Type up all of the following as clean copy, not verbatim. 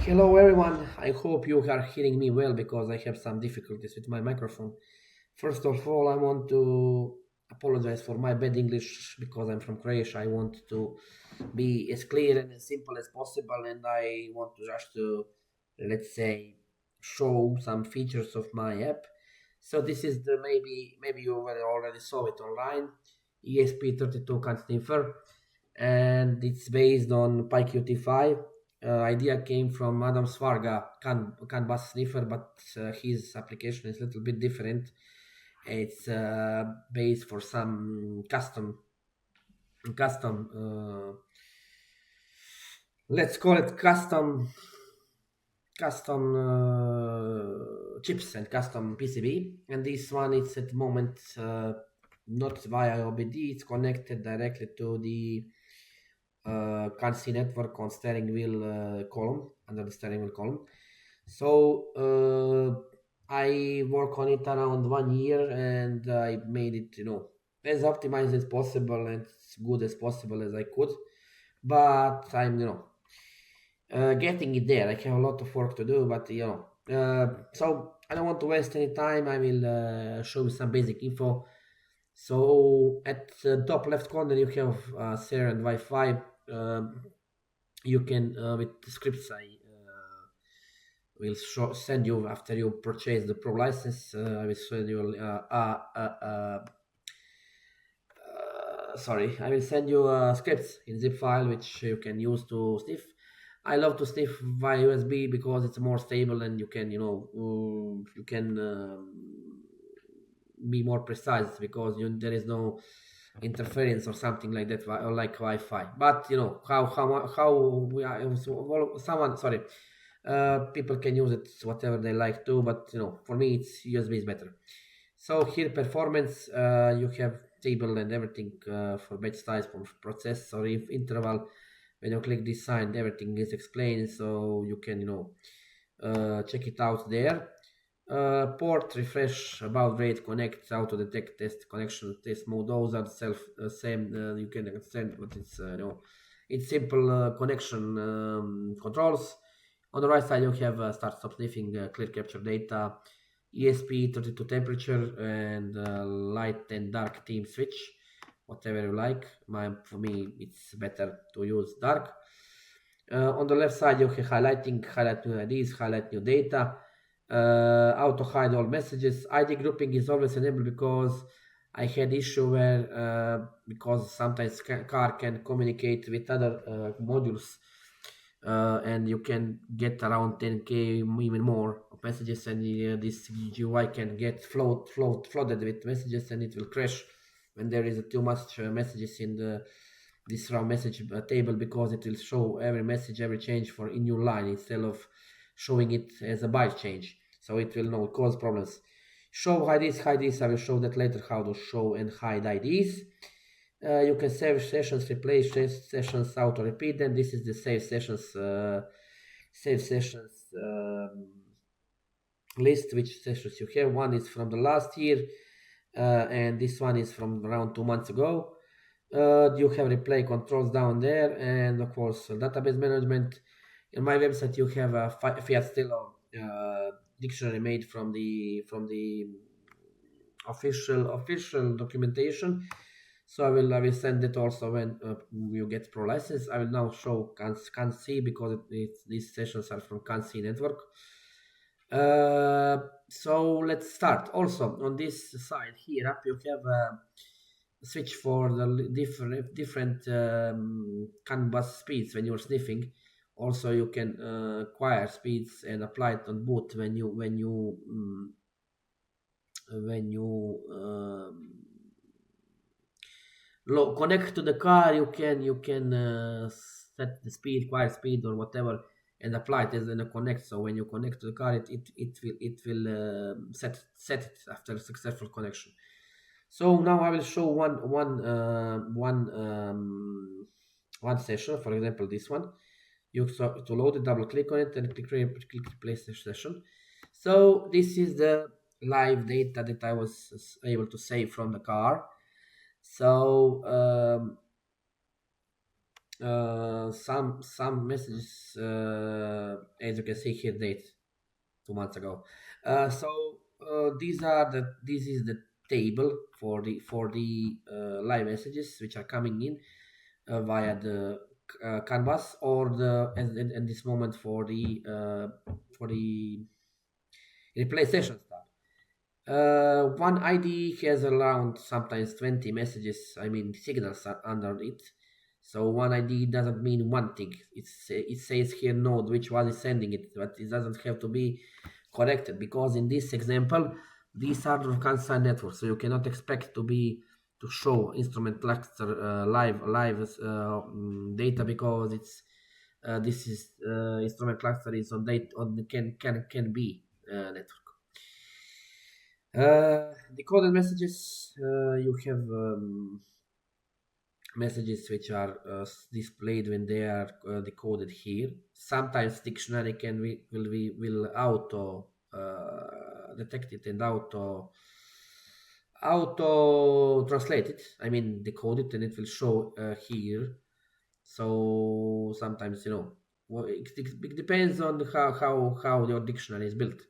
Hello everyone, I hope you are hearing me well because I have some difficulties with my microphone. First of all, I want to apologize for my bad English because I'm from Croatia. I want to be as clear and as simple as possible, and I want to just let's say, show some features of my app. So this is the maybe you already saw it online, ESP32 CAN Sniffer, and it's based on PyQt5. Idea came from Adam Svarga can bus sniffer, but his application is a little bit different. It's based for some custom let's call it custom chips and custom PCB. And this one is at the moment not via OBD. It's connected directly to the CAN network on steering wheel column, under the steering wheel column. So I work on it around 1 year, and I made it, as optimized as possible and as good as possible as I could. But I'm, getting it there. I have a lot of work to do, but so I don't want to waste any time. I will show you some basic info. So at the top left corner you have SARE and Wi-Fi. You can with the scripts I will send you after you purchase the pro license. I will send you I will send you scripts in zip file which you can use to sniff. I love to sniff via USB because it's more stable and you can be more precise because there is no interference or something like that, or like Wi-Fi. But how we are someone sorry people can use it whatever they like to, but for me it's USB is better. So here performance, you have table and everything for batch size, for process or if interval. When you click this sign, everything is explained, so you can check it out there. Port, refresh, about rate, connect, auto detect, test, connection, test mode. Those are same. You can understand, but it's simple connection controls. On the right side, you have start stop sniffing, clear capture data, ESP32 temperature, and light and dark theme switch, whatever you like. For me, it's better to use dark. On the left side, you have highlighting, highlight new IDs, highlight new data, auto hide all messages. ID grouping is always enabled because I had issue where because sometimes car can communicate with other modules, and you can get around 10k even more of messages, and this GUI can get flooded with messages, and it will crash when there is too much messages in this raw message table, because it will show every message, every change for a new line instead of showing it as a byte change. So it will cause problems. Show IDs, hide IDs. I will show that later how to show and hide IDs. You can save sessions, replace sessions, auto repeat them. This is the save sessions list, which sessions you have. One is from the last year, and this one is from around 2 months ago. You have replay controls down there, and of course database management. In my website you have a Fiat Stilo dictionary made from the official documentation. So I will send it also when you get pro license. I will now show can see because these sessions are from can see network. So let's start. Also on this side here up you have a switch for the different CAN bus speeds when you're sniffing. Also you can acquire speeds and apply it on boot when you connect to the car. You can set the speed, acquire speed or whatever, and apply it as in a connect. So when you connect to the car, it will set it after a successful connection. So now I will show one session. For example, this one. To load it, double click on it and click replace the session. So this is the live data that I was able to save from the car. So Some messages, as you can see here, date 2 months ago. This is the table for the live messages which are coming in via the canvas, or the and this moment for the replay session start. One ID has around sometimes 20 messages, I mean signals are under it. So one ID doesn't mean one thing. It says here node which one is sending it, but it doesn't have to be corrected, because in this example, these are the CAN network, so you cannot expect to show instrument cluster data, because it's this is instrument cluster is on date on the can be network. Decoded messages, you have messages which are displayed when they are decoded here. Sometimes dictionary will auto detect it and auto translate it. I mean decode it, and it will show here. So sometimes, it depends on how your dictionary is built.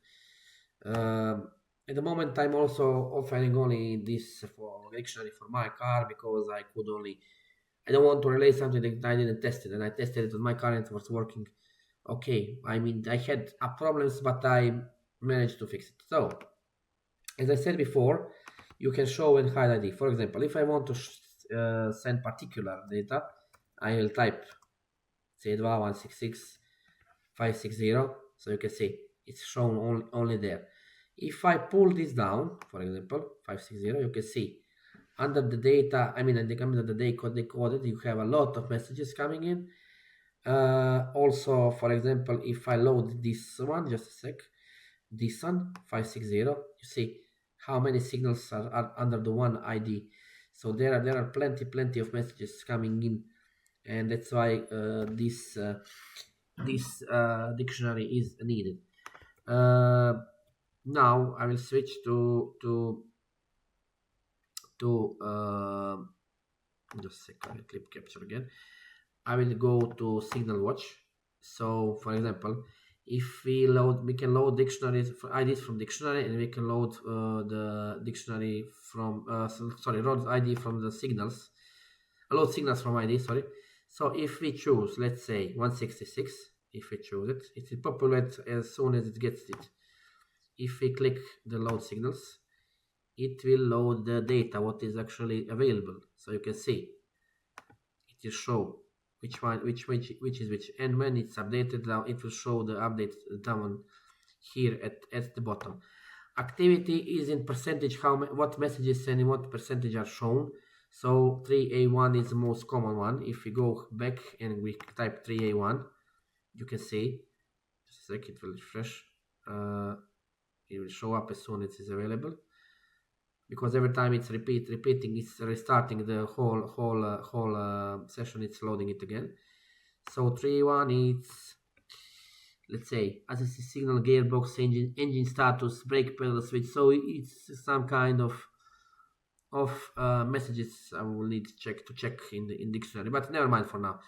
Um, at the moment, I'm also offering only this for dictionary for my car, because I don't want to relay something that I didn't test it, and I tested it on my car and it was working okay. I mean, I had problems, but I managed to fix it. So, as I said before, you can show and hide ID. For example, if I want to send particular data, I will type C166 so you can see it's shown only there. If I pull this down, for example, 560, you can see under the data, I mean, under the decoded, you have a lot of messages coming in. Also, for example, if I load this one, just a sec, this one, 560, you see how many signals are under the one ID. So there are plenty of messages coming in, and that's why this dictionary is needed. Now I will switch to just a second, clip capture again. I will go to Signal Watch. So, for example, if we can load dictionaries IDs from dictionary, and we can load the dictionary from load ID from the signals, load signals from ID. Sorry. So if we choose, let's say 166, if we choose it, it will populate as soon as it gets it. If we click the load signals, it will load the data what is actually available. So you can see it will show which one which is which, and when it's updated now it will show the update down here at the bottom. Activity is in percentage, what messages and in what percentage are shown. So 3A1 is the most common one. If we go back and we type 3A1, you can see, just a sec, it will refresh. It will show up as soon as it is available, because every time it's repeating, it's restarting the whole session. It's loading it again. So 3A1 is, let's say, assist signal, gearbox, engine status, brake pedal switch. So it's some kind of messages I will need to check in dictionary, but never mind for now.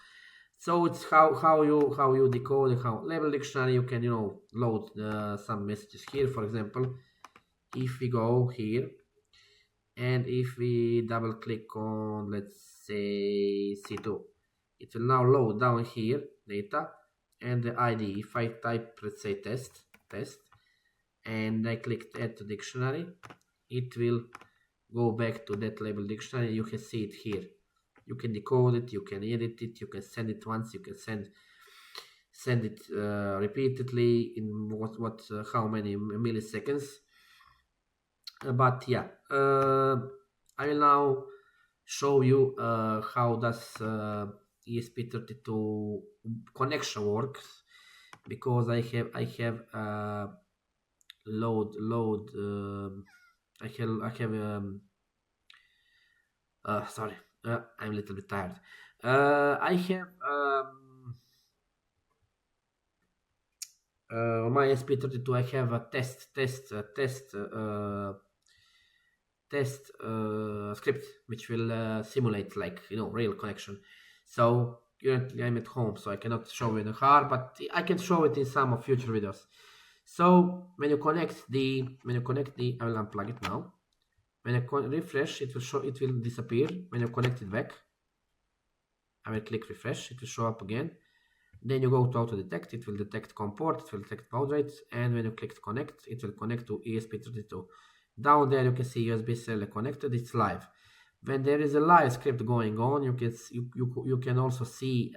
So it's how you decode, how label dictionary. You can load some messages here. For example, if we go here and if we double click on, let's say, C2, it will now load down here data and the ID. If I type, let's say, test, and I click add to dictionary, it will go back to that label dictionary. You can see it here. You can decode it, you can edit it, you can send it once, you can send it repeatedly in how many milliseconds. But yeah, I will now show you how does ESP32 connection works, because I have load I have sorry, I'm a little bit tired. I have on my ESP32 I have a test script which will simulate, like, real connection. So currently I'm at home, so I cannot show it in the car, but I can show it in some of future videos. So when you connect the, I will unplug it now. When I refresh, it will show, it will disappear. When you connect it back, I will click refresh, it will show up again. Then you go to auto detect, it will detect COM port, it will detect baud rate, and when you click connect, it will connect to ESP32. Down there you can see USB serial connected, it's live. When there is a live script going on, you can you can also see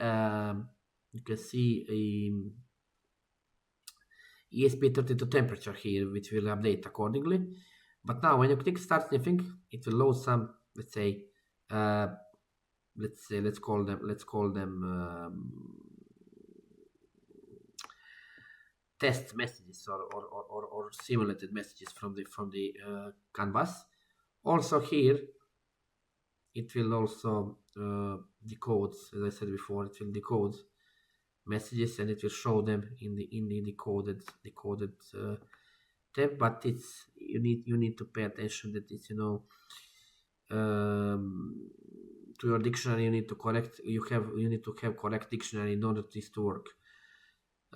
ESP32 temperature here, which will update accordingly. But now when you click start sniffing, it will load some, uh, let's call them test messages or simulated messages from the canvas. Also here, it will also decode, as I said before, it will decode messages and it will show them in the decoded tab. But it's you need to pay attention that it's to your dictionary. You need to correct you need to have correct dictionary in order for this to work.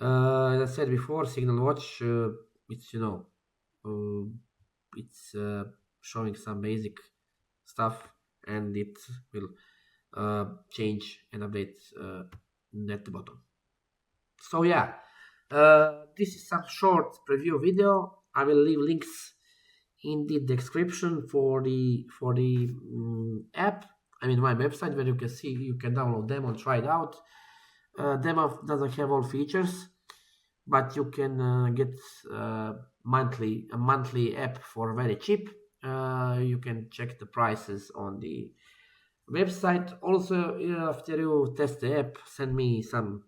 As I said before, Signal Watch, it's uh, it's showing some basic stuff, and it will change and update at the bottom. So yeah, this is some short preview video. I will leave links in the description for the app. I mean my website, where you can see, you can download demo and try it out. Demo doesn't have all features, but you can get a monthly app for very cheap. You can check the prices on the website. Also, after you test the app, send me some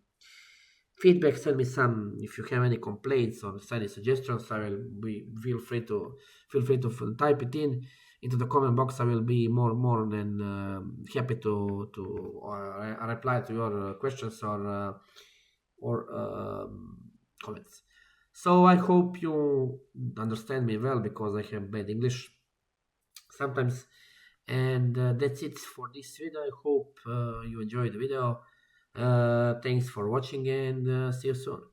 feedback. Send me some, if you have any complaints or any suggestions. I will be feel free to type it in into the comment box. I will be more than happy to reply to your questions or comments. So I hope you understand me well, because I have bad English sometimes. And that's it for this video. I hope you enjoyed the video. Thanks for watching, and see you soon.